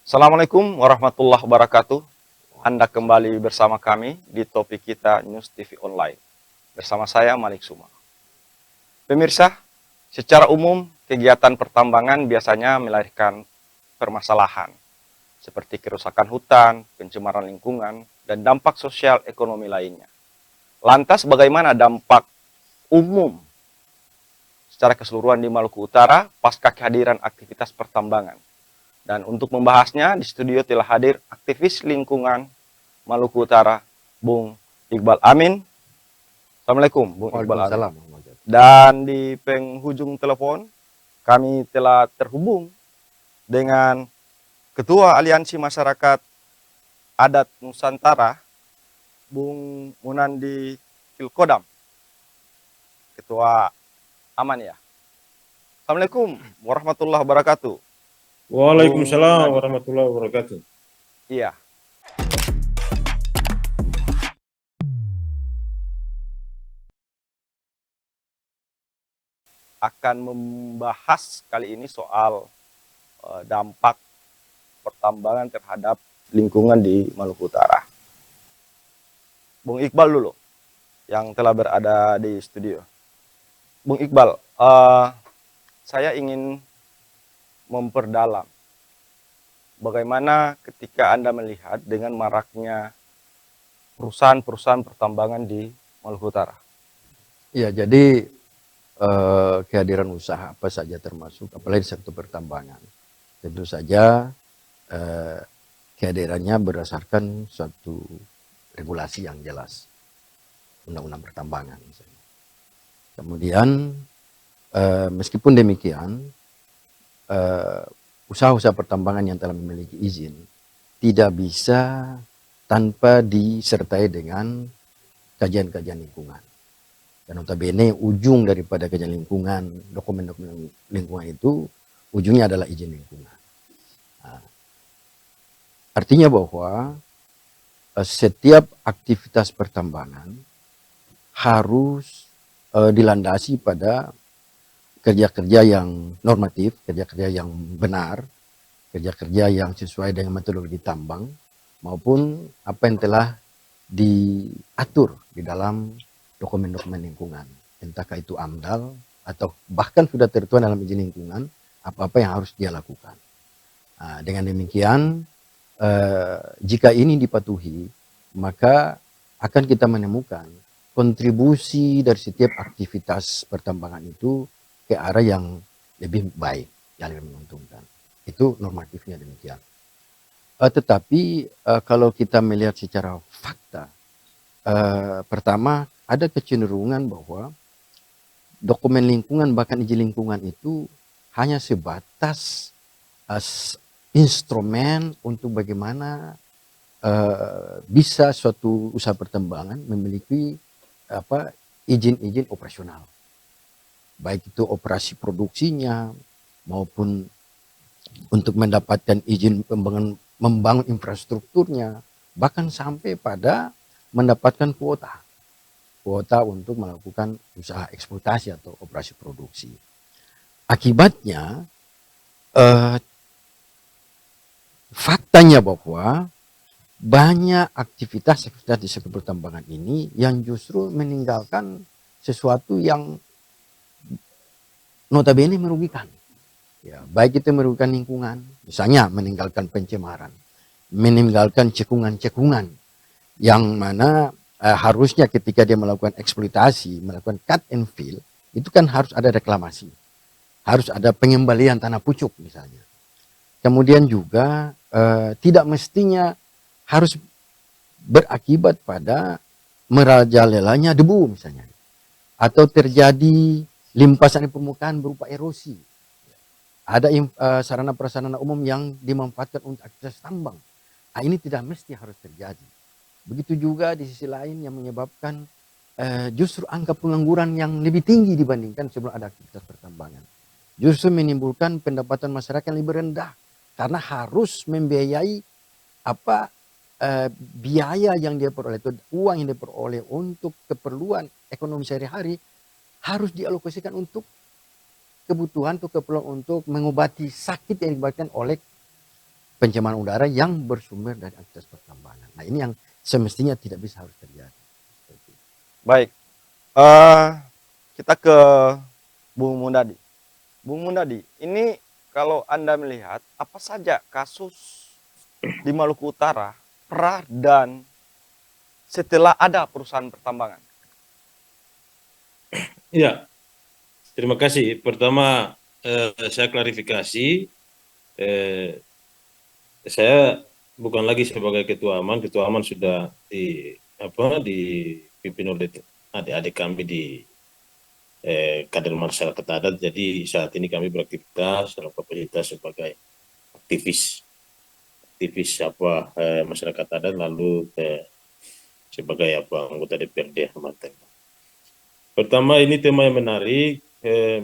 Assalamualaikum warahmatullahi wabarakatuh. Anda kembali bersama kami di topik kita News TV Online. Bersama saya Malik Suma. Pemirsa, secara umum kegiatan pertambangan biasanya melahirkan permasalahan seperti kerusakan hutan, pencemaran lingkungan, dan dampak sosial ekonomi lainnya. Lantas bagaimana dampak umum secara keseluruhan di Maluku Utara pasca kehadiran aktivitas pertambangan? Dan untuk membahasnya, di studio telah hadir aktivis lingkungan Maluku Utara, Bung Iqbal Amin. Assalamualaikum, Bung Iqbal Amin. Waalaikumsalam. Dan di penghujung telepon, kami telah terhubung dengan Ketua Aliansi Masyarakat Adat Nusantara, Bung Munandi Kilkodam. Ketua Aman ya. Assalamualaikum warahmatullahi wabarakatuh. Waalaikumsalam warahmatullahi wabarakatuh. Iya. Akan membahas kali ini soal dampak pertambangan terhadap lingkungan di Maluku Utara. Bung Iqbal dulu, yang telah berada di studio. Bung Iqbal, saya ingin memperdalam bagaimana ketika Anda melihat dengan maraknya perusahaan-perusahaan pertambangan di Maluku Utara. Ya, jadi kehadiran usaha apa saja termasuk, apalagi sektor pertambangan, tentu saja kehadirannya berdasarkan suatu regulasi yang jelas, undang-undang pertambangan misalnya. Kemudian meskipun demikian, usaha-usaha pertambangan yang telah memiliki izin tidak bisa tanpa disertai dengan kajian-kajian lingkungan. Dan notabene ujung daripada kajian lingkungan, dokumen-dokumen lingkungan itu ujungnya adalah izin lingkungan. Nah, artinya bahwa setiap aktivitas pertambangan harus dilandasi pada kerja-kerja yang normatif, kerja-kerja yang benar, kerja-kerja yang sesuai dengan metodologi tambang, maupun apa yang telah diatur di dalam dokumen-dokumen lingkungan. Entahkah itu AMDAL, atau bahkan sudah tertuang dalam izin lingkungan, apa-apa yang harus dia lakukan. Nah, dengan demikian, jika ini dipatuhi, maka akan kita menemukan kontribusi dari setiap aktivitas pertambangan itu ke arah yang lebih baik, yang lebih menguntungkan. Itu normatifnya demikian. Tetapi kalau kita melihat secara fakta, pertama ada kecenderungan bahwa dokumen lingkungan bahkan izin lingkungan itu hanya sebatas instrumen untuk bagaimana bisa suatu usaha pertambangan memiliki izin-izin operasional. Baik itu operasi produksinya maupun untuk mendapatkan izin membangun infrastrukturnya, bahkan sampai pada mendapatkan kuota untuk melakukan usaha eksploitasi atau operasi produksi. Akibatnya faktanya bahwa banyak aktivitas di sektor pertambangan ini yang justru meninggalkan sesuatu yang notabene merugikan. Ya, baik itu merugikan lingkungan, misalnya meninggalkan pencemaran, meninggalkan cekungan-cekungan, yang mana harusnya ketika dia melakukan eksploitasi, melakukan cut and fill, itu kan harus ada reklamasi, harus ada pengembalian tanah pucuk misalnya. Kemudian juga tidak mestinya harus berakibat pada merajalelanya debu misalnya, atau terjadi limpasan di permukaan berupa erosi. Ada sarana prasarana umum yang dimanfaatkan untuk aktivitas tambang. Nah, ini tidak mesti harus terjadi. Begitu juga di sisi lain yang menyebabkan justru angka pengangguran yang lebih tinggi dibandingkan sebelum ada aktivitas pertambangan. Justru menimbulkan pendapatan masyarakat yang lebih rendah karena harus membiayai biaya yang dia peroleh, itu uang yang dia peroleh untuk keperluan ekonomi sehari-hari harus dialokasikan untuk kebutuhan, untuk keperluan untuk mengobati sakit yang disebabkan oleh pencemaran udara yang bersumber dari aktivitas pertambangan. Nah ini yang semestinya tidak bisa harus terjadi. Baik, kita ke Bung Mundadi. Bung Mundadi, ini kalau Anda melihat apa saja kasus di Maluku Utara pra dan setelah ada perusahaan pertambangan? Ya, terima kasih. Pertama, saya klarifikasi, eh, saya bukan lagi sebagai ketua aman sudah dipimpin oleh adik-adik kami di kader masyarakat adat. Jadi saat ini kami beraktivitas dalam kapasitas sebagai aktivis masyarakat adat, lalu sebagai anggota DPRD Hambantang. Pertama, ini tema yang menarik.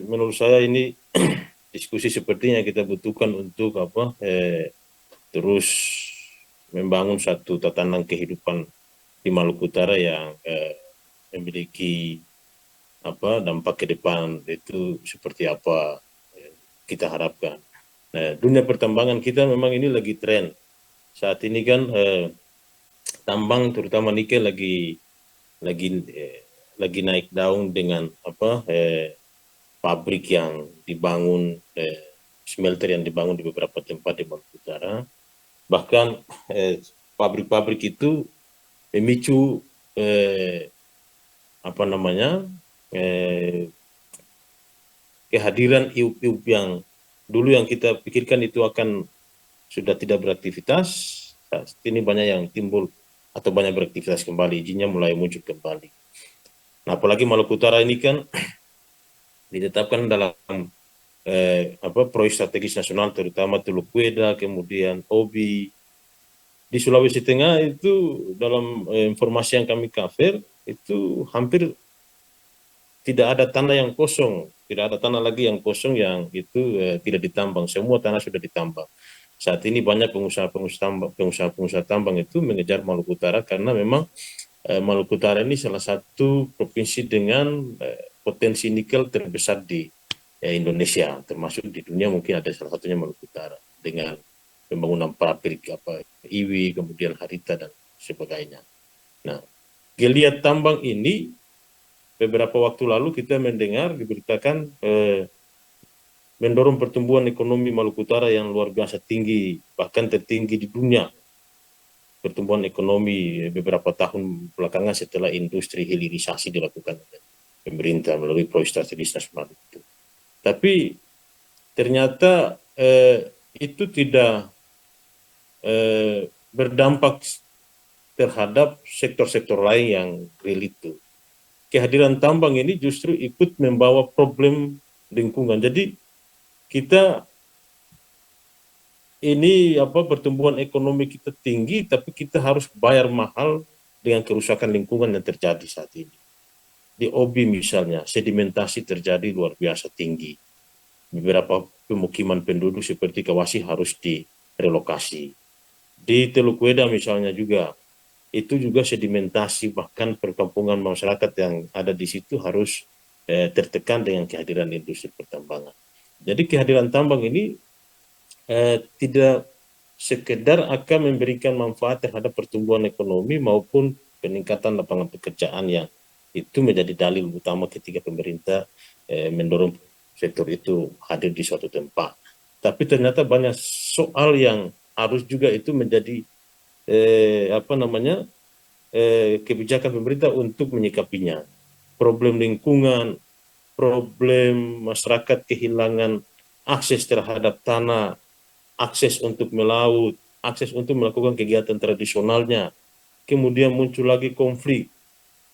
Menurut saya ini diskusi sepertinya kita butuhkan untuk terus membangun satu tatanan kehidupan di Maluku Utara yang memiliki dampak ke depan itu seperti apa kita harapkan. Nah, dunia pertambangan kita memang ini lagi tren. Saat ini kan tambang terutama nikel lagi naik daun dengan pabrik yang dibangun, smelter yang dibangun di beberapa tempat di Maluku Utara. Bahkan pabrik-pabrik itu memicu kehadiran iup-iup yang dulu yang kita pikirkan itu akan sudah tidak beraktivitas, saat ini banyak yang timbul atau banyak beraktivitas kembali, izinnya mulai muncul kembali. Nah, apalagi Maluku Utara ini kan ditetapkan dalam proyek strategis nasional, terutama Teluk Weda, kemudian Obi. Di Sulawesi Tengah itu dalam informasi yang kami cover itu hampir tidak ada tanah yang kosong, tidak ada tanah lagi yang kosong yang itu tidak ditambang, semua tanah sudah ditambang. Saat ini banyak pengusaha tambang itu mengejar Maluku Utara karena memang Maluku Utara ini salah satu provinsi dengan potensi nikel terbesar di Indonesia, termasuk di dunia mungkin ada salah satunya Maluku Utara dengan pembangunan pabrik IWI, kemudian Harita dan sebagainya. Nah, geliat tambang ini beberapa waktu lalu kita mendengar diberitakan mendorong pertumbuhan ekonomi Maluku Utara yang luar biasa tinggi, bahkan tertinggi di dunia. Pertumbuhan ekonomi beberapa tahun belakangan setelah industri hilirisasi dilakukan oleh pemerintah melalui proyek strategis nasional itu. Tapi ternyata itu tidak berdampak terhadap sektor-sektor lain yang real itu. Kehadiran tambang ini justru ikut membawa problem lingkungan. Jadi kita ini pertumbuhan ekonomi kita tinggi, tapi kita harus bayar mahal dengan kerusakan lingkungan yang terjadi saat ini. Di Obi misalnya, sedimentasi terjadi luar biasa tinggi. Beberapa pemukiman penduduk seperti Kawasi harus direlokasi. Di Teluk Weda misalnya juga, itu juga sedimentasi, bahkan perkampungan masyarakat yang ada di situ harus tertekan dengan kehadiran industri pertambangan. Jadi kehadiran tambang ini tidak sekedar akan memberikan manfaat terhadap pertumbuhan ekonomi maupun peningkatan lapangan pekerjaan yang itu menjadi dalil utama ketika pemerintah mendorong sektor itu hadir di suatu tempat. Tapi ternyata banyak soal yang harus juga itu menjadi kebijakan pemerintah untuk menyikapinya. Problem lingkungan, problem masyarakat kehilangan akses terhadap tanah, akses untuk melaut, akses untuk melakukan kegiatan tradisionalnya. Kemudian muncul lagi konflik,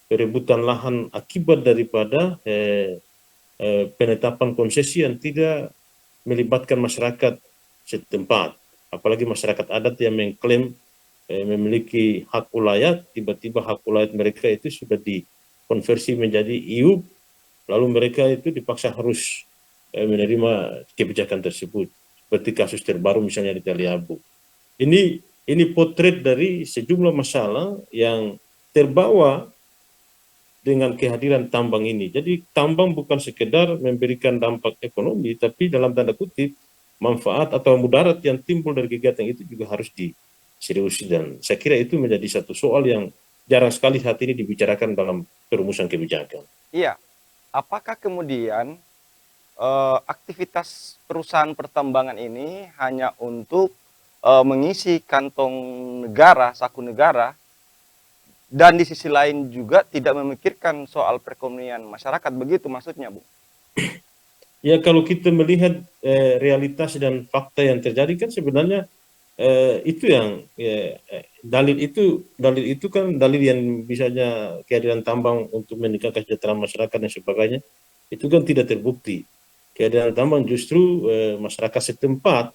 perebutan lahan akibat daripada penetapan konsesi yang tidak melibatkan masyarakat setempat. Apalagi masyarakat adat yang mengklaim memiliki hak ulayat, tiba-tiba hak ulayat mereka itu sudah dikonversi menjadi IUP, lalu mereka itu dipaksa harus menerima kebijakan tersebut. Seperti kasus terbaru misalnya di Taliabu. Ini potret dari sejumlah masalah yang terbawa dengan kehadiran tambang ini. Jadi tambang bukan sekedar memberikan dampak ekonomi, tapi dalam tanda kutip manfaat atau mudarat yang timbul dari kegiatan itu juga harus diseriusi, dan saya kira itu menjadi satu soal yang jarang sekali saat ini dibicarakan dalam perumusan kebijakan. Iya, apakah kemudian aktivitas perusahaan pertambangan ini hanya untuk mengisi kantong negara, saku negara, dan di sisi lain juga tidak memikirkan soal perekonomian masyarakat, begitu maksudnya, Bu? Ya, kalau kita melihat realitas dan fakta yang terjadi kan sebenarnya itu yang dalil itu kan dalil yang misalnya kehadiran tambang untuk meningkatkan kesejahteraan masyarakat dan sebagainya itu kan tidak terbukti. Kehadiran tambang justru masyarakat setempat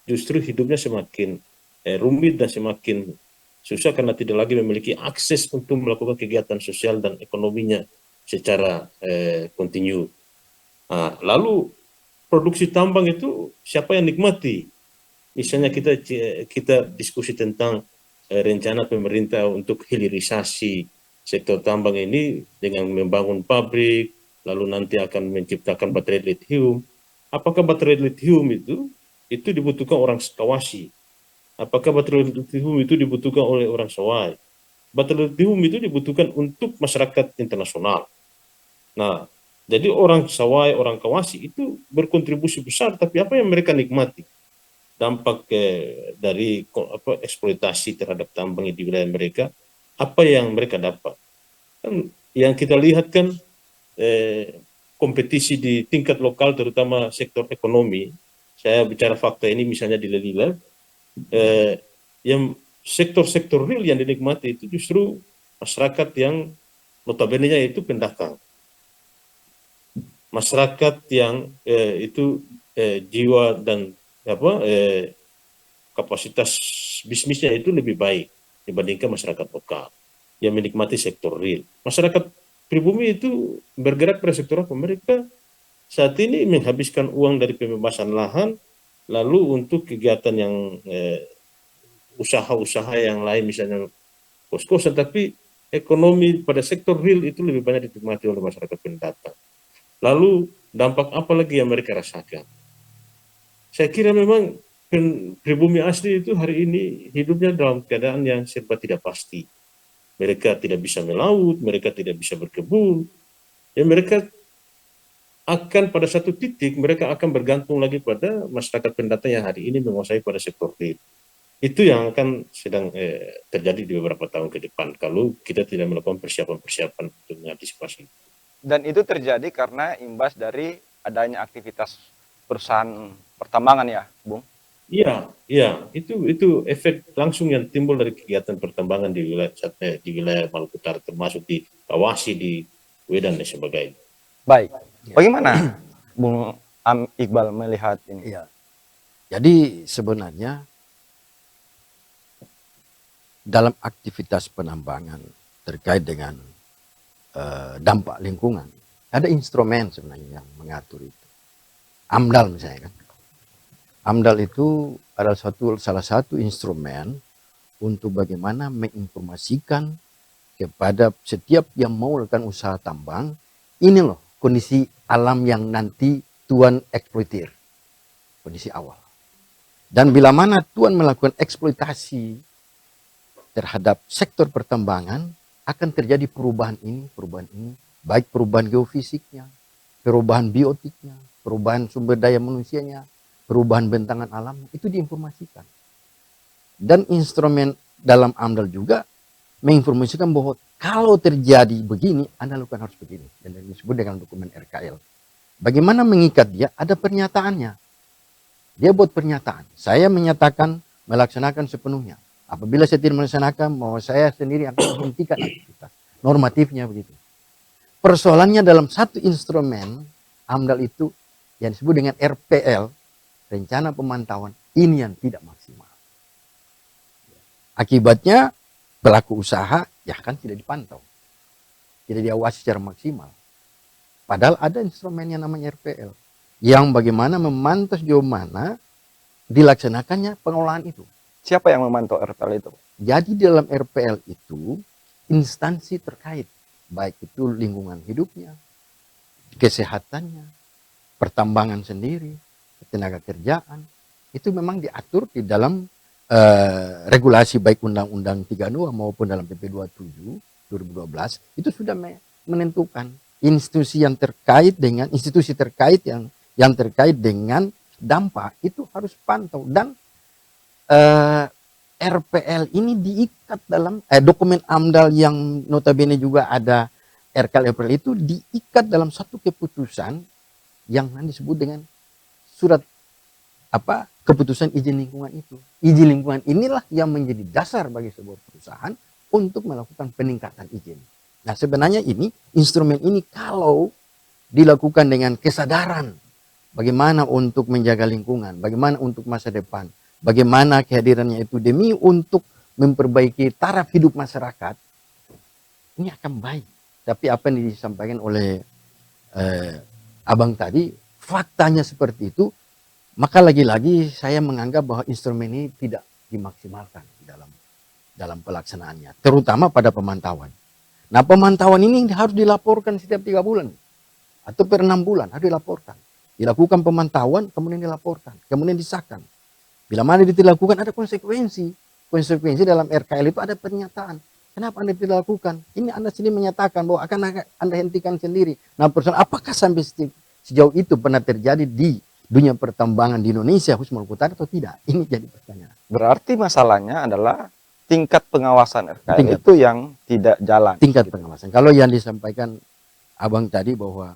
justru hidupnya semakin rumit dan semakin susah karena tidak lagi memiliki akses untuk melakukan kegiatan sosial dan ekonominya secara kontinu. Nah, lalu produksi tambang itu siapa yang nikmati? Misalnya kita diskusi tentang rencana pemerintah untuk hilirisasi sektor tambang ini dengan membangun pabrik, lalu nanti akan menciptakan baterai lithium. Apakah baterai lithium itu dibutuhkan orang Kawasi? Apakah baterai lithium itu dibutuhkan oleh orang Sawai? Baterai lithium itu dibutuhkan untuk masyarakat internasional. Nah, jadi orang Sawai, orang Kawasi itu berkontribusi besar, tapi apa yang mereka nikmati? Dampak dari eksploitasi terhadap tambang di wilayah mereka, apa yang mereka dapat? Kan yang kita lihat kan kompetisi di tingkat lokal, terutama sektor ekonomi. Saya bicara fakta ini misalnya di Lelila, yang sektor-sektor real yang dinikmati itu justru masyarakat yang notabene-nya itu pendatang. Masyarakat yang itu jiwa dan kapasitas bisnisnya itu lebih baik dibandingkan masyarakat lokal yang menikmati sektor real. Masyarakat pribumi itu bergerak pada sektor apa? Mereka saat ini menghabiskan uang dari pembebasan lahan lalu untuk kegiatan yang usaha-usaha yang lain, misalnya kos-kosan, tapi ekonomi pada sektor real itu lebih banyak dinikmati oleh masyarakat pendatang. Lalu dampak apa lagi yang mereka rasakan? Saya kira memang pribumi asli itu hari ini hidupnya dalam keadaan yang serba tidak pasti. Mereka tidak bisa melaut, mereka tidak bisa berkebun, ya mereka akan pada satu titik mereka akan bergantung lagi pada masyarakat pendatang yang hari ini menguasai pada sektor real. Itu yang akan sedang terjadi di beberapa tahun ke depan kalau kita tidak melakukan persiapan-persiapan untuk mengantisipasi. Dan itu terjadi karena imbas dari adanya aktivitas perusahaan pertambangan ya, Bung? Iya, iya, itu efek langsung yang timbul dari kegiatan pertambangan di wilayah Maluku Utara, termasuk di Kawasi, di Wedan dan sebagainya. Baik. Bagaimana Bung Iqbal melihat ini? Iya. Jadi sebenarnya dalam aktivitas penambangan terkait dengan dampak lingkungan, ada instrumen sebenarnya yang mengatur itu. AMDAL misalnya kan. AMDAL itu adalah salah satu instrumen untuk bagaimana menginformasikan kepada setiap yang mau melakukan usaha tambang, ini loh kondisi alam yang nanti Tuan eksploitir, kondisi awal. Dan bila mana Tuan melakukan eksploitasi terhadap sektor pertambangan, akan terjadi perubahan ini, baik perubahan geofisiknya, perubahan biotiknya, perubahan sumber daya manusianya, perubahan bentangan alam, itu diinformasikan. Dan instrumen dalam AMDAL juga menginformasikan bahwa kalau terjadi begini, Anda lakukan harus begini. Dan disebut dengan dokumen RKL. Bagaimana mengikat dia? Ada pernyataannya. Dia buat pernyataan. Saya menyatakan melaksanakan sepenuhnya. Apabila saya tidak melaksanakan, bahwa saya sendiri akan menghentikan aktivitas. Normatifnya begitu. Persoalannya dalam satu instrumen AMDAL itu yang disebut dengan RPL, rencana pemantauan, ini yang tidak maksimal. Akibatnya pelaku usaha ya kan tidak dipantau, tidak diawasi secara maksimal. Padahal ada instrumen yang namanya RPL yang bagaimana memantau sejauh mana dilaksanakannya pengelolaan itu. Siapa yang memantau RPL itu? Jadi dalam RPL itu instansi terkait, baik itu lingkungan hidupnya, kesehatannya, pertambangan sendiri, tenaga kerjaan, itu memang diatur di dalam regulasi baik Undang-Undang 32 maupun dalam PP 27 2012 itu sudah menentukan institusi terkait yang terkait dengan dampak itu harus pantau, dan RPL ini diikat dalam dokumen AMDAL yang notabene juga ada RKL RPL itu diikat dalam satu keputusan yang disebut dengan surat keputusan izin lingkungan itu. Izin lingkungan inilah yang menjadi dasar bagi sebuah perusahaan untuk melakukan peningkatan izin. Nah, sebenarnya instrumen ini kalau dilakukan dengan kesadaran bagaimana untuk menjaga lingkungan, bagaimana untuk masa depan, bagaimana kehadirannya itu demi untuk memperbaiki taraf hidup masyarakat, ini akan baik. Tapi apa yang disampaikan oleh Abang tadi, faktanya seperti itu, maka lagi-lagi saya menganggap bahwa instrumen ini tidak dimaksimalkan dalam pelaksanaannya, terutama pada pemantauan. Nah, pemantauan ini harus dilaporkan setiap 3 bulan atau per 6 bulan harus dilaporkan. Dilakukan pemantauan, kemudian dilaporkan, kemudian disahkan. Bila mana tidak dilakukan ada konsekuensi. Konsekuensi dalam RKL itu ada pernyataan. Kenapa Anda tidak lakukan? Ini Anda sendiri menyatakan bahwa akan Anda hentikan sendiri. Nah, persoalan apakah sampai sejauh itu pernah terjadi di dunia pertambangan di Indonesia khusus Maluku Utara atau tidak? Ini jadi pertanyaan. Berarti masalahnya adalah tingkat pengawasan RKL itu yang tidak jalan. Tingkat pengawasan. Kalau yang disampaikan Abang tadi bahwa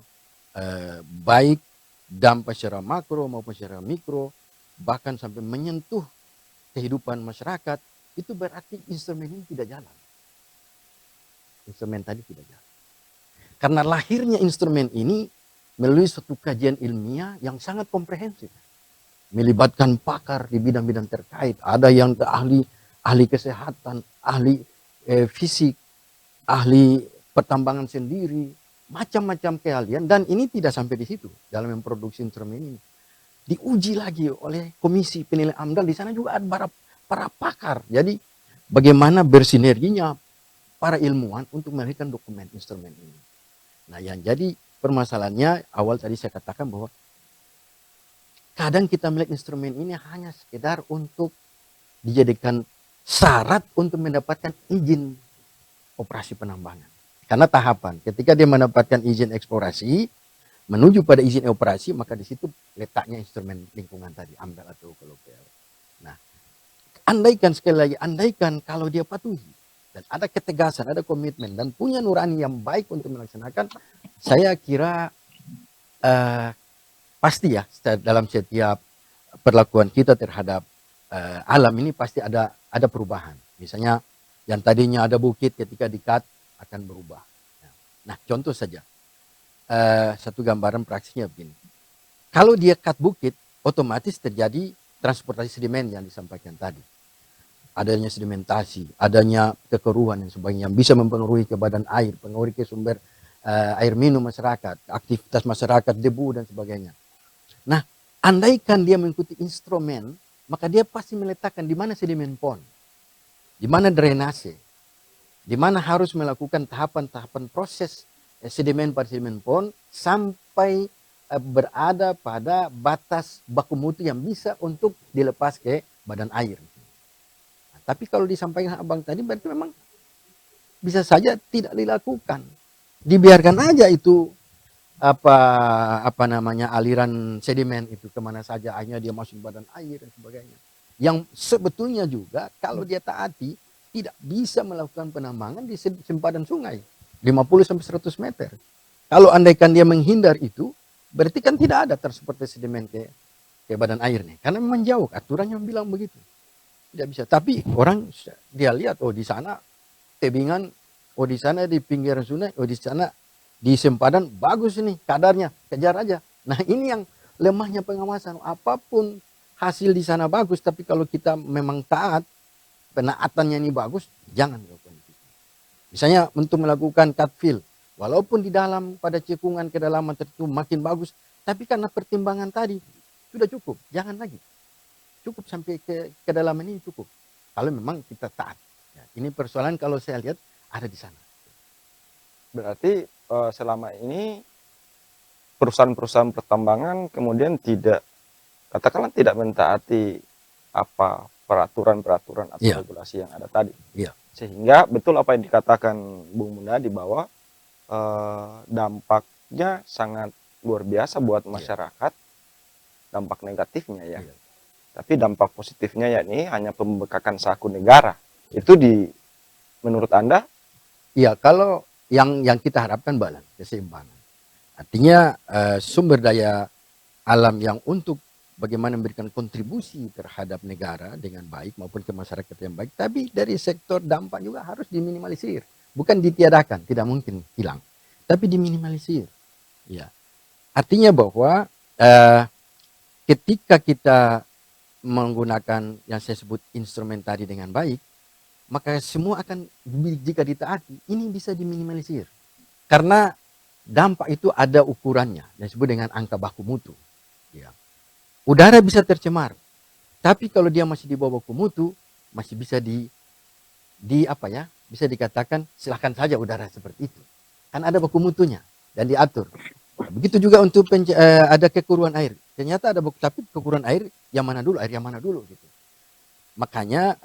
baik dampak secara makro maupun secara mikro, bahkan sampai menyentuh kehidupan masyarakat, itu berarti instrumen ini tidak jalan. Instrumen tadi tidak jalan. Karena lahirnya instrumen ini melalui suatu kajian ilmiah yang sangat komprehensif. Melibatkan pakar di bidang-bidang terkait. Ada yang ahli kesehatan, ahli fisik, ahli pertambangan sendiri, macam-macam keahlian, dan ini tidak sampai di situ dalam memproduksi instrumen ini. Diuji lagi oleh komisi penilaian AMDAL, di sana juga ada para pakar. Jadi bagaimana bersinerginya para ilmuwan untuk melahirkan dokumen instrumen ini. Nah, yang jadi permasalahannya awal tadi saya katakan bahwa kadang kita melihat instrumen ini hanya sekedar untuk dijadikan syarat untuk mendapatkan izin operasi penambangan. Karena tahapan, ketika dia mendapatkan izin eksplorasi, menuju pada izin operasi, maka di situ letaknya instrumen lingkungan tadi, AMDAL atau kolokvial. Nah, andaikan sekali lagi, andaikan kalau dia patuhi, dan ada ketegasan, ada komitmen, dan punya nurani yang baik untuk melaksanakan, saya kira pasti ya, dalam setiap perlakuan kita terhadap alam ini pasti ada perubahan. Misalnya, yang tadinya ada bukit ketika di-cut, akan berubah. Nah, contoh saja, satu gambaran praksisnya begini. Kalau dia cut bukit, otomatis terjadi transportasi sedimen yang disampaikan tadi. Adanya sedimentasi, adanya kekeruhan dan sebagainya, yang bisa mempengaruhi ke badan air, pengaruhi ke sumber air minum masyarakat, aktivitas masyarakat, debu dan sebagainya. Nah, andaikan dia mengikuti instrumen, maka dia pasti meletakkan di mana sedimen pond, di mana drainase, di mana harus melakukan tahapan-tahapan proses sedimen pada sedimen pond sampai berada pada batas baku mutu yang bisa untuk dilepas ke badan air. Nah, tapi kalau disampaikan Abang tadi berarti memang bisa saja tidak dilakukan. Dibiarkan aja itu aliran sedimen itu kemana saja, akhirnya dia masuk badan air dan sebagainya. Yang sebetulnya juga kalau dia taati tidak bisa melakukan penambangan di sempadan sungai 50-100 meter. Kalau andaikan dia menghindar itu, berarti kan tidak ada transportasi sedimen ke badan air nih, karena memang jauh, aturannya bilang begitu. Tidak bisa. Tapi orang dia lihat, oh di sana tebingan, oh di sana di pinggir sungai, oh di sana di sempadan bagus nih kadarnya, kejar aja. Nah, ini yang lemahnya pengawasan. Apapun hasil di sana bagus, tapi kalau kita memang taat, penaatannya ini bagus, jangan lakukan itu. Misalnya untuk melakukan cut fill, walaupun di dalam pada cekungan kedalaman tertentu makin bagus, tapi karena pertimbangan tadi sudah cukup, jangan lagi. Cukup sampai ke kedalaman ini cukup. Kalau memang kita taat. Ya, ini persoalan kalau saya lihat ada di sana. Berarti selama ini perusahaan-perusahaan pertambangan kemudian tidak katakanlah tidak mentaati apa peraturan-peraturan atau Iya. regulasi yang ada tadi. Iya. Sehingga betul apa yang dikatakan Bung Munadi bahwa dampaknya sangat luar biasa buat masyarakat, dampak negatifnya ya. Iya. Tapi dampak positifnya yakni hanya pembekakan saku negara. Itu menurut Anda? Iya, kalau yang kita harapkan balance, keseimbangan. Artinya sumber daya alam yang untuk bagaimana memberikan kontribusi terhadap negara dengan baik maupun ke masyarakat yang baik, tapi dari sektor dampak juga harus diminimalisir, bukan ditiadakan, tidak mungkin hilang, tapi diminimalisir. Ya, artinya bahwa ketika kita menggunakan yang saya sebut instrumen tadi dengan baik, maka semua akan, jika ditaati, ini bisa diminimalisir. Karena dampak itu ada ukurannya, yang disebut dengan angka baku mutu. Ya. Udara bisa tercemar, tapi kalau dia masih di bawah baku mutu, masih bisa bisa dikatakan silahkan saja udara seperti itu. Kan ada baku mutunya dan diatur. Begitu juga untuk ada kekuruan air. Ternyata ada baku, tapi kekuruan air yang mana dulu, air yang mana dulu gitu. Makanya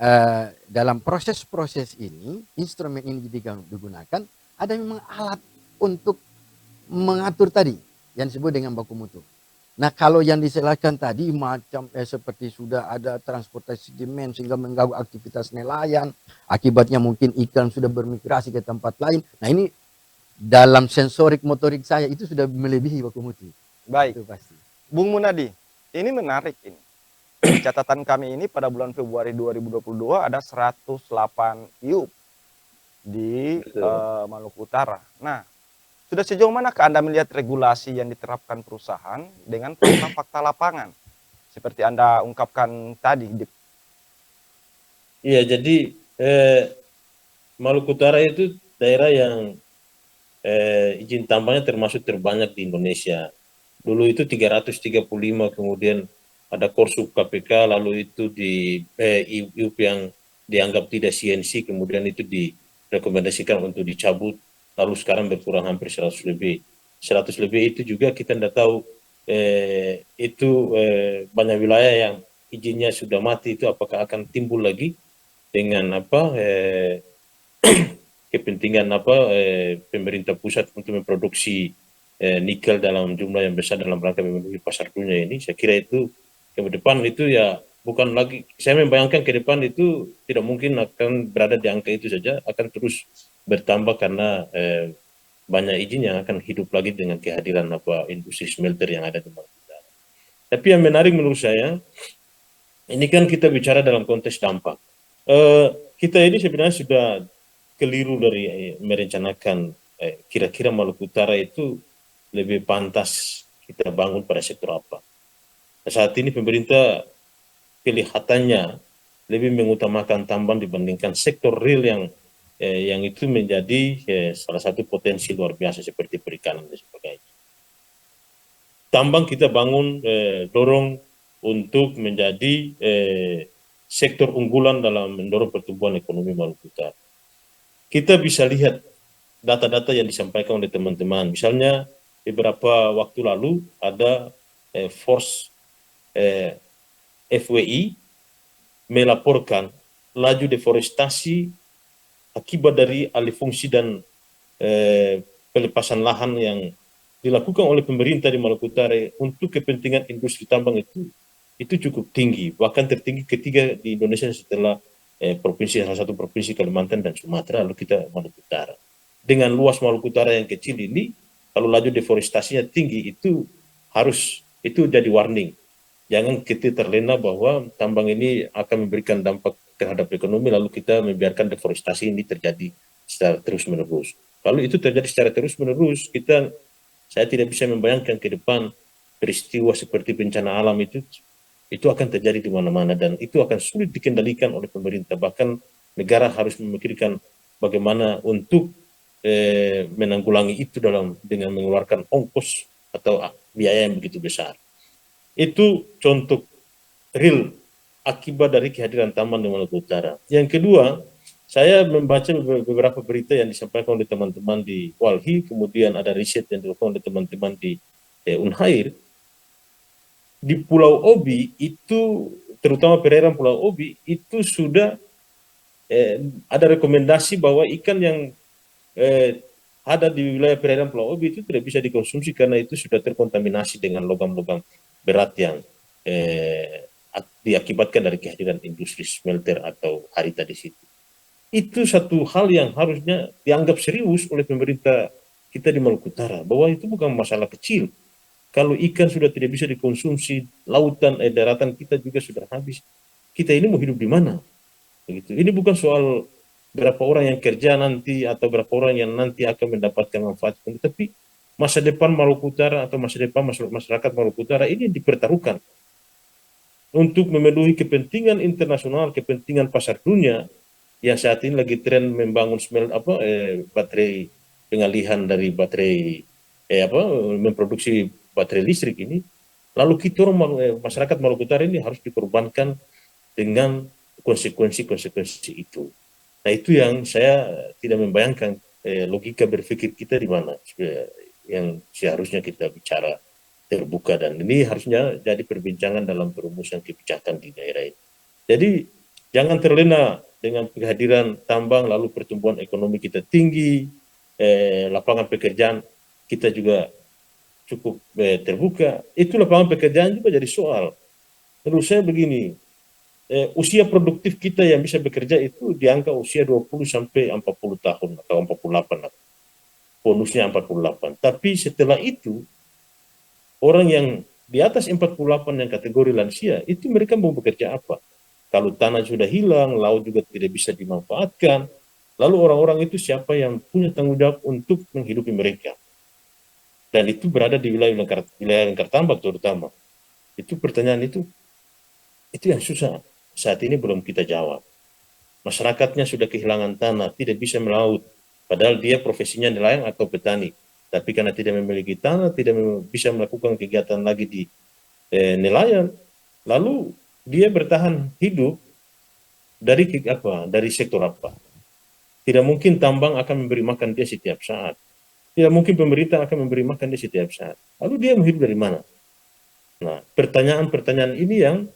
dalam proses-proses ini, instrumen ini digunakan, ada memang alat untuk mengatur tadi yang disebut dengan baku mutu. Nah, kalau yang dijelaskan tadi macam seperti sudah ada transportasi sedimen sehingga mengganggu aktivitas nelayan, akibatnya mungkin ikan sudah bermigrasi ke tempat lain. Nah, ini dalam sensorik motorik saya itu sudah melebihi baku mutu. Baik. Itu pasti. Bung Munadi, ini menarik ini. Di catatan kami ini pada bulan Februari 2022 ada 108 IUP di Maluku Utara. Nah, sudah sejauh manakah Anda melihat regulasi yang diterapkan perusahaan dengan fakta-fakta lapangan? Seperti Anda ungkapkan tadi. Iya, jadi Maluku Utara itu daerah yang izin tambangnya termasuk terbanyak di Indonesia. Dulu itu 335, kemudian ada Korsup KPK, lalu itu di IUP yang dianggap tidak CNC, kemudian itu direkomendasikan untuk dicabut, lalu sekarang berkurang hampir 100 lebih. 100 lebih itu juga kita tidak tahu itu banyak wilayah yang izinnya sudah mati, itu apakah akan timbul lagi dengan kepentingan pemerintah pusat untuk memproduksi nikel dalam jumlah yang besar dalam rangka memenuhi pasar dunia ini. Saya kira itu ke depan itu ya bukan lagi, saya membayangkan ke depan itu tidak mungkin akan berada di angka itu saja, akan terus bertambah karena banyak izin yang akan hidup lagi dengan kehadiran industri smelter yang ada di Maluku Utara. Tapi yang menarik menurut saya, ini kan kita bicara dalam konteks dampak. Kita ini sebenarnya sudah keliru dari merencanakan kira-kira Maluku Utara itu lebih pantas kita bangun pada sektor apa. Saat ini pemerintah kelihatannya lebih mengutamakan tambang dibandingkan sektor real yang itu menjadi salah satu potensi luar biasa seperti perikanan dan sebagainya. Tambang kita bangun, dorong untuk menjadi sektor unggulan dalam mendorong pertumbuhan ekonomi Maluku Utara. Kita bisa lihat data-data yang disampaikan oleh teman-teman. Misalnya beberapa waktu lalu ada Force FWI melaporkan laju deforestasi akibat dari alih fungsi dan pelepasan lahan yang dilakukan oleh pemerintah di Maluku Utara untuk kepentingan industri tambang itu cukup tinggi, bahkan tertinggi ketiga di Indonesia setelah salah satu provinsi Kalimantan dan Sumatera, lalu kita Maluku Utara. Dengan luas Maluku Utara yang kecil ini, kalau laju deforestasinya tinggi, itu jadi warning. Jangan kita terlena bahwa tambang ini akan memberikan dampak terhadap ekonomi, lalu kita membiarkan deforestasi ini terjadi secara terus-menerus. Kalau itu terjadi secara terus-menerus, saya tidak bisa membayangkan ke depan peristiwa seperti bencana alam itu akan terjadi di mana-mana, dan itu akan sulit dikendalikan oleh pemerintah. Bahkan negara harus memikirkan bagaimana untuk menanggulangi itu dengan mengeluarkan ongkos atau biaya yang begitu besar. Itu contoh real akibat dari kehadiran tambang di Maluku Utara. Yang kedua, saya membaca beberapa berita yang disampaikan oleh teman-teman di Walhi, kemudian ada riset yang dilakukan oleh teman-teman di Unhair. di Pulau Obi itu, terutama perairan Pulau Obi itu sudah ada rekomendasi bahwa ikan yang eh, ada di wilayah perairan Pulau Obi itu tidak bisa dikonsumsi karena itu sudah terkontaminasi dengan logam-logam berat yang diakibatkan dari kehadiran industri smelter atau harita di situ. Itu satu hal yang harusnya dianggap serius oleh pemerintah kita di Maluku Utara, bahwa itu bukan masalah kecil. Kalau ikan sudah tidak bisa dikonsumsi, lautan, daratan kita juga sudah habis. Kita ini mau hidup di mana? Begitu. Ini bukan soal berapa orang yang kerja nanti atau berapa orang yang nanti akan mendapatkan manfaat, tapi masa depan Maluku Utara atau masa depan masyarakat Maluku Utara ini dipertaruhkan untuk memenuhi kepentingan internasional, kepentingan pasar dunia yang saat ini lagi tren membangun baterai pengalihan dari baterai memproduksi baterai listrik ini. Lalu kita masyarakat Maluku Utara ini harus dikorbankan dengan konsekuensi-konsekuensi itu. Nah, itu yang saya tidak membayangkan logika berpikir kita di mana yang seharusnya kita bicara terbuka, dan ini harusnya jadi perbincangan dalam perumusan kebijakan di daerah ini. Jadi jangan terlena dengan kehadiran tambang lalu pertumbuhan ekonomi kita tinggi, lapangan pekerjaan kita juga cukup terbuka. Itu lapangan pekerjaan juga jadi soal. Menurut saya begini, usia produktif kita yang bisa bekerja itu di angka usia 20 sampai 40 tahun atau 48, bonusnya 48. Tapi setelah itu, orang yang di atas 48 yang kategori lansia, itu mereka mau bekerja apa? Kalau tanah sudah hilang, laut juga tidak bisa dimanfaatkan, lalu orang-orang itu siapa yang punya tanggung jawab untuk menghidupi mereka? Dan itu berada di wilayah lingkar tambak terutama. Itu pertanyaan itu yang susah. Saat ini belum kita jawab. Masyarakatnya sudah kehilangan tanah, tidak bisa melaut, padahal dia profesinya nelayan atau petani. Tapi karena tidak memiliki tanah, tidak bisa melakukan kegiatan lagi di nelayan, lalu dia bertahan hidup dari sektor apa? Tidak mungkin tambang akan memberi makan dia setiap saat. Tidak mungkin pemerintah akan memberi makan dia setiap saat. Lalu dia mau hidup dari mana? Nah, pertanyaan-pertanyaan ini yang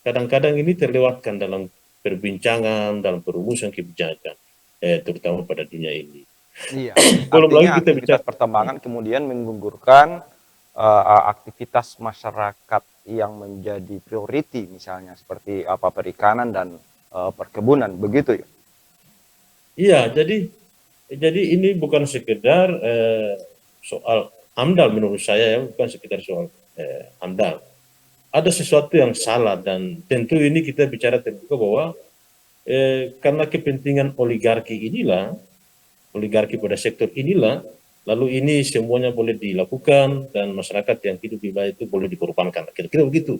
kadang-kadang ini terlewatkan dalam perbincangan, dalam perumusan kebijakan, terutama pada dunia ini. Iya. Belum lagi Artinya kita aktivitas bicara pertambangan kemudian menggugurkan aktivitas masyarakat yang menjadi priority, misalnya seperti perikanan dan perkebunan, begitu ya? Iya, jadi ini bukan sekedar soal AMDAL menurut saya, ya, bukan sekedar soal AMDAL. Ada sesuatu yang salah, dan tentu ini kita bicara terbuka bahwa karena kepentingan oligarki inilah, oligarki pada sektor inilah, lalu ini semuanya boleh dilakukan dan masyarakat yang hidup di wilayah itu boleh dikorbankan. Kira-kira begitu.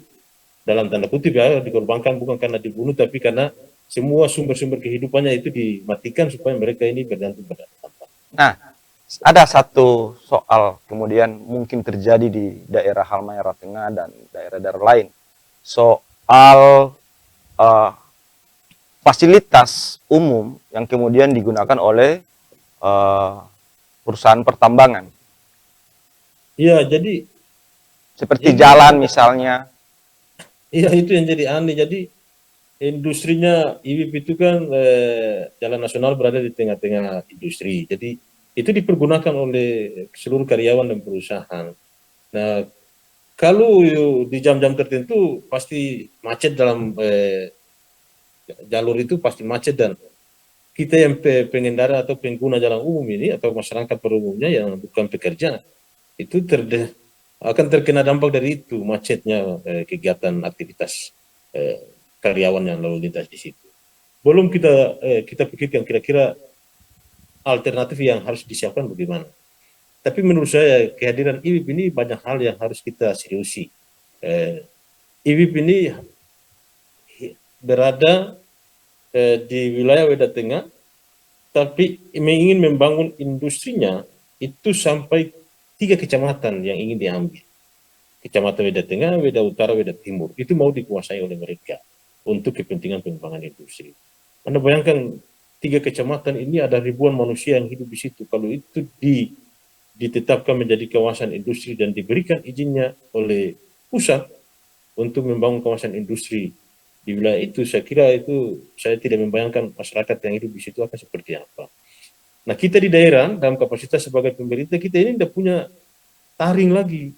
Dalam tanda kutip ya, dikorbankan bukan karena dibunuh, tapi karena semua sumber-sumber kehidupannya itu dimatikan supaya mereka ini bergantung pada tanah. Nah, ada satu soal kemudian mungkin terjadi di daerah Halmahera Tengah dan daerah-daerah lain. Soal fasilitas umum yang kemudian digunakan oleh perusahaan pertambangan. Iya, jadi Seperti ini jalan misalnya. iya, itu yang jadi aneh. Jadi industrinya IWIP itu kan jalan nasional berada di tengah-tengah industri. Jadi itu dipergunakan oleh seluruh karyawan dan perusahaan. Nah, kalau di jam-jam tertentu pasti macet dalam jalur itu pasti macet, dan kita yang pengendara atau pengguna jalan umum ini atau masyarakat pada umumnya yang bukan pekerja itu akan terkena dampak dari itu macetnya kegiatan aktivitas karyawan yang lalu lintas di situ. Belum kita pikirkan kira-kira alternatif yang harus disiapkan bagaimana. Tapi menurut saya kehadiran IWIP ini banyak hal yang harus kita seriusi. IWIP ini berada di wilayah Weda Tengah, tapi ingin membangun industrinya itu sampai 3 kecamatan yang ingin diambil. Kecamatan Weda Tengah, Weda Utara, Weda Timur. Itu mau dikuasai oleh mereka untuk kepentingan pengembangan industri. Anda bayangkan 3 kecamatan ini ada ribuan manusia yang hidup di situ. Kalau itu ditetapkan menjadi kawasan industri dan diberikan izinnya oleh pusat, untuk membangun kawasan industri di wilayah itu. Saya kira itu, saya tidak membayangkan masyarakat yang hidup di situ akan seperti apa. Nah, kita di daerah dalam kapasitas sebagai pemerintah, kita ini tidak punya taring lagi.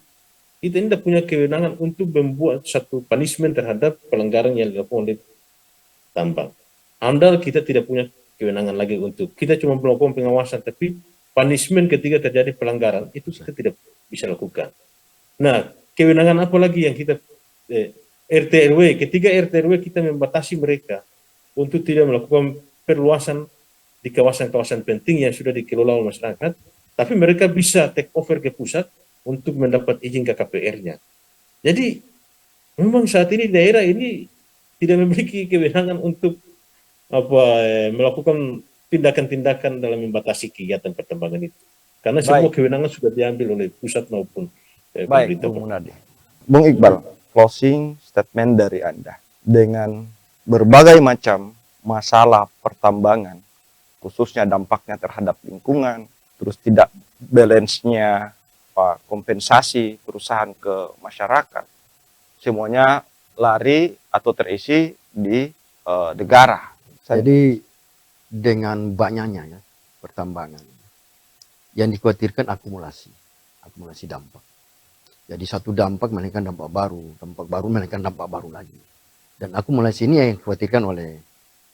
Kita ini tidak punya kewenangan untuk membuat satu punishment terhadap pelanggaran yang dilakukan oleh tambang. Andal kita tidak punya kewenangan lagi untuk, kita cuma melakukan pengawasan, tapi punishment ketika terjadi pelanggaran itu kita tidak bisa lakukan. Nah, kewenangan apa lagi yang kita RT RW, ketika RT RW kita membatasi mereka untuk tidak melakukan perluasan di kawasan-kawasan penting yang sudah dikelola oleh masyarakat, tapi mereka bisa take over ke pusat untuk mendapat izin KKPR-nya. Jadi memang saat ini daerah ini tidak memiliki kewenangan untuk melakukan tindakan-tindakan dalam membatasi kegiatan pertambangan itu. Karena semua kewenangan sudah diambil oleh pusat maupun Baik, pemerintah. Bung Munadi. Bung Iqbal, closing statement dari Anda dengan berbagai macam masalah pertambangan, khususnya dampaknya terhadap lingkungan, terus tidak balance-nya kompensasi perusahaan ke masyarakat, semuanya lari atau terisi di negara. Jadi dengan banyaknya ya pertambangan, yang dikhawatirkan akumulasi dampak. Jadi satu dampak melahirkan dampak baru melahirkan dampak baru lagi. Dan akumulasi ini yang dikhawatirkan oleh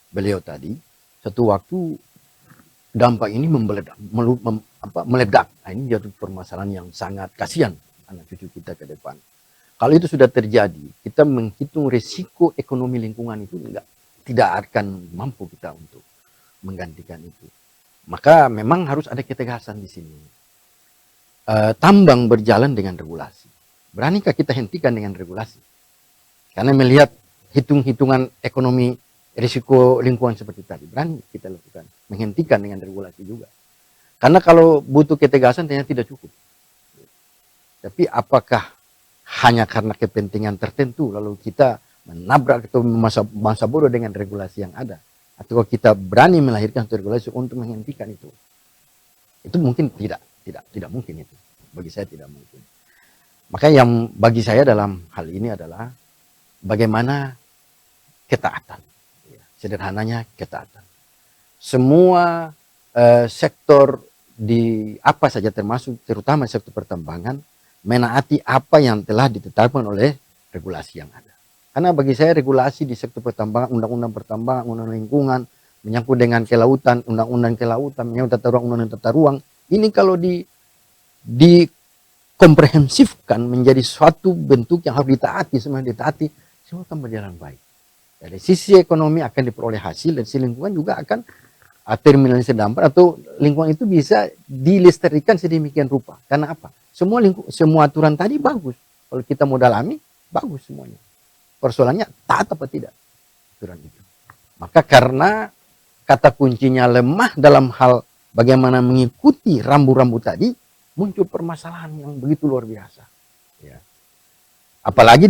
beliau tadi. Satu waktu dampak ini meledak. Nah, ini jadi permasalahan yang sangat kasihan anak cucu kita ke depan. Kalau itu sudah terjadi, kita menghitung risiko ekonomi lingkungan itu tidak akan mampu kita untuk menggantikan itu. Maka memang harus ada ketegasan di sini. Tambang berjalan dengan regulasi. Beranikah kita hentikan dengan regulasi? Karena melihat hitung-hitungan ekonomi risiko lingkungan seperti tadi, berani kita lakukan. Menghentikan dengan regulasi juga. Karena kalau butuh ketegasan ternyata tidak cukup. Tapi apakah hanya karena kepentingan tertentu lalu kita menabrak atau masa bodoh dengan regulasi yang ada? Atau kita berani melahirkan regulasi untuk menghentikan itu? Itu mungkin tidak mungkin itu. Bagi saya tidak mungkin. Maka yang bagi saya dalam hal ini adalah bagaimana ketaatan. Sederhananya ketaatan. Semua sektor di apa saja termasuk terutama sektor pertambangan menaati apa yang telah ditetapkan oleh regulasi yang ada. Karena bagi saya regulasi di sektor pertambangan, undang-undang pertambangan, undang-undang lingkungan, menyangkut dengan kelautan, undang-undang kelautan, menyangkut tata ruang, undang-undang tata ruang, ini kalau dikomprehensifkan menjadi suatu bentuk yang harus ditaati, semua ditaati, semua akan berjalan baik. Dari sisi ekonomi akan diperoleh hasil, dan sisi lingkungan juga akan terminalisasi dampak atau lingkungan itu bisa dilestarikan sedemikian rupa. Karena apa? Semua aturan tadi bagus. Kalau kita mau dalami, bagus semuanya. Persoalannya taat apa tidak aturan itu. Maka karena kata kuncinya lemah dalam hal bagaimana mengikuti rambu-rambu tadi, muncul permasalahan yang begitu luar biasa. Ya. Apalagi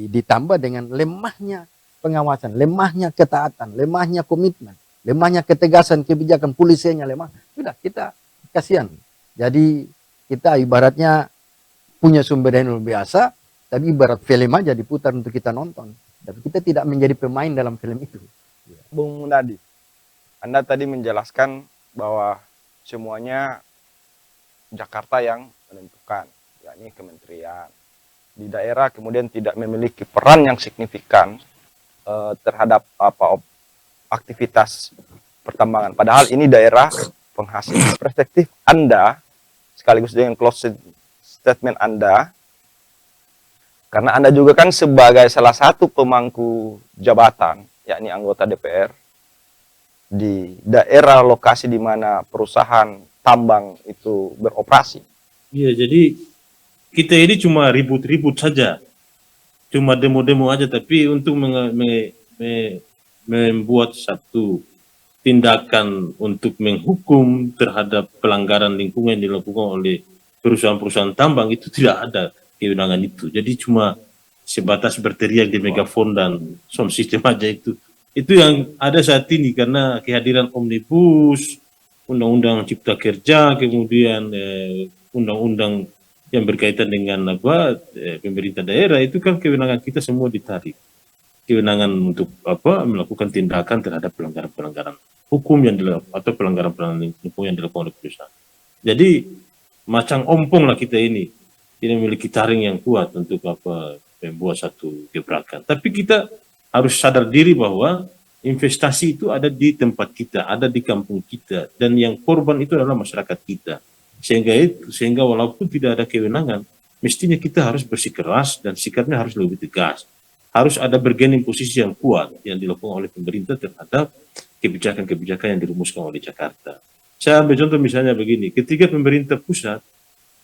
ditambah dengan lemahnya pengawasan, lemahnya ketaatan, lemahnya komitmen, lemahnya ketegasan kebijakan polisinya lemah. Sudah kita kasihan. Jadi kita ibaratnya punya sumber daya luar biasa, tapi ibarat film aja diputar untuk kita nonton. Tapi kita tidak menjadi pemain dalam film itu. Bung Munadi, Anda tadi menjelaskan bahwa semuanya Jakarta yang menentukan, yakni kementerian. Di daerah kemudian tidak memiliki peran yang signifikan terhadap aktivitas pertambangan. Padahal ini daerah penghasil. Perspektif Anda, sekaligus dengan closing statement Anda, karena Anda juga kan sebagai salah satu pemangku jabatan, yakni anggota DPR, di daerah lokasi di mana perusahaan tambang itu beroperasi. Iya, jadi kita ini cuma ribut-ribut saja. Cuma demo-demo aja, tapi untuk membuat satu tindakan untuk menghukum terhadap pelanggaran lingkungan yang dilakukan oleh perusahaan-perusahaan tambang itu tidak ada kewenangan itu. Jadi cuma sebatas berteriak di megafon dan sound system aja itu. Itu yang ada saat ini karena kehadiran omnibus, undang-undang cipta kerja, kemudian undang-undang yang berkaitan dengan pemerintah daerah itu kan kewenangan kita semua ditarik. Kewenangan untuk melakukan tindakan terhadap pelanggaran-pelanggaran hukum yang dilakukan atau pelanggaran-pelanggaran hukum yang dilakukan oleh perusahaan. Jadi macam ompong lah kita ini tidak memiliki taring yang kuat untuk membuat satu gebrakan. Tapi kita harus sadar diri bahwa investasi itu ada di tempat kita, ada di kampung kita, dan yang korban itu adalah masyarakat kita. Sehingga walaupun tidak ada kewenangan, mestinya kita harus bersikeras dan sikapnya harus lebih tegas. Harus ada bargaining posisi yang kuat yang dilakukan oleh pemerintah terhadap kebijakan-kebijakan yang dirumuskan oleh Jakarta. Saya ambil contoh misalnya begini, ketika pemerintah pusat,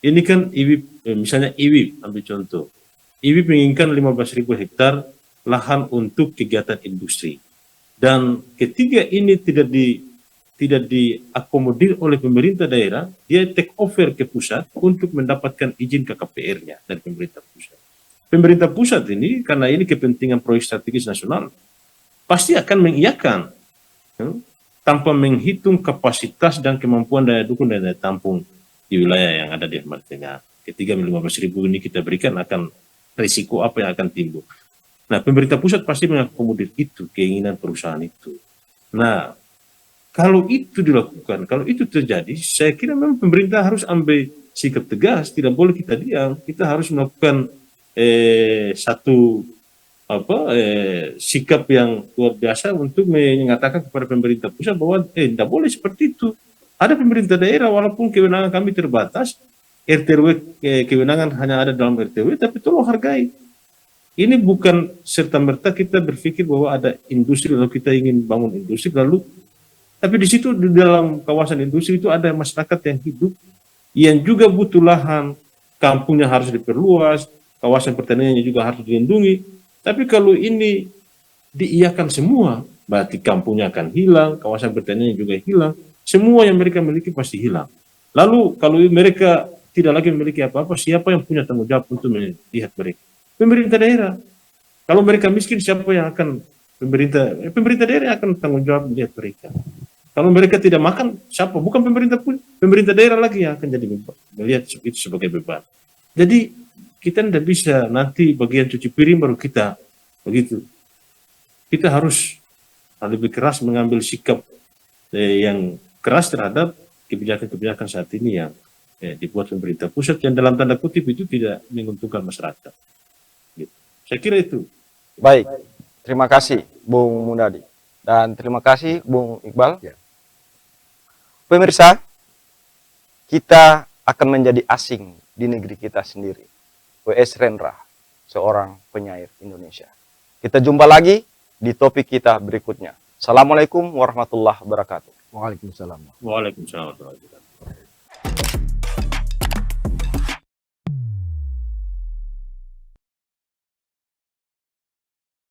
ini kan misalnya IWIP, ambil contoh. IWIP menginginkan 15.000 hektar lahan untuk kegiatan industri. Dan ketika ini tidak diakomodir oleh pemerintah daerah, dia take over ke pusat untuk mendapatkan izin KKPR-nya dari pemerintah pusat. Pemerintah pusat ini, karena ini kepentingan proyek strategis nasional, pasti akan mengiyakan, tanpa menghitung kapasitas dan kemampuan daya dukung dan daya tampung di wilayah yang ada di Ahmad Tengah. Ketika 15.000 ini kita berikan, akan risiko apa yang akan timbul. Nah, pemerintah pusat pasti mengakomodir itu, keinginan perusahaan itu. Nah, kalau itu dilakukan, kalau itu terjadi, saya kira memang pemerintah harus ambil sikap tegas, tidak boleh kita diam. Kita harus melakukan sikap yang luar biasa untuk mengatakan kepada pemerintah pusat bahwa tidak boleh seperti itu. Ada pemerintah daerah walaupun kewenangan kami terbatas, RTW kewenangan hanya ada dalam RTW, tapi tolong hargai. Ini bukan serta-merta kita berpikir bahwa ada industri lalu kita ingin bangun industri lalu, tapi di situ di dalam kawasan industri itu ada masyarakat yang hidup, yang juga butuh lahan, kampungnya harus diperluas, kawasan pertaniannya juga harus dilindungi. Tapi kalau ini diiyakan semua, berarti kampungnya akan hilang, kawasan pertaniannya juga hilang, semua yang mereka miliki pasti hilang. Lalu kalau mereka tidak lagi memiliki apa-apa, siapa yang punya tanggung jawab untuk melihat mereka? Pemerintah daerah. Kalau mereka miskin, siapa yang akan pemerintah daerah yang akan tanggung jawab melihat mereka. Kalau mereka tidak makan, siapa? Bukan pemerintah pun, pemerintah daerah lagi yang akan jadi beban, melihat itu sebagai beban. Jadi kita tidak bisa nanti bagian cuci piring baru kita begitu. Kita harus lebih keras mengambil sikap yang keras terhadap kebijakan-kebijakan saat ini yang dibuat pemerintah pusat yang dalam tanda kutip itu tidak menguntungkan masyarakat. Gitu. Saya kira itu. Baik, terima kasih Bung Mundadi dan terima kasih Bung Iqbal. Ya. Pemirsa, kita akan menjadi asing di negeri kita sendiri. W.S. Rendra, seorang penyair Indonesia. Kita jumpa lagi di topik kita berikutnya. Assalamualaikum warahmatullahi wabarakatuh. Waalaikumsalam. Waalaikumsalam warahmatullahi wabarakatuh.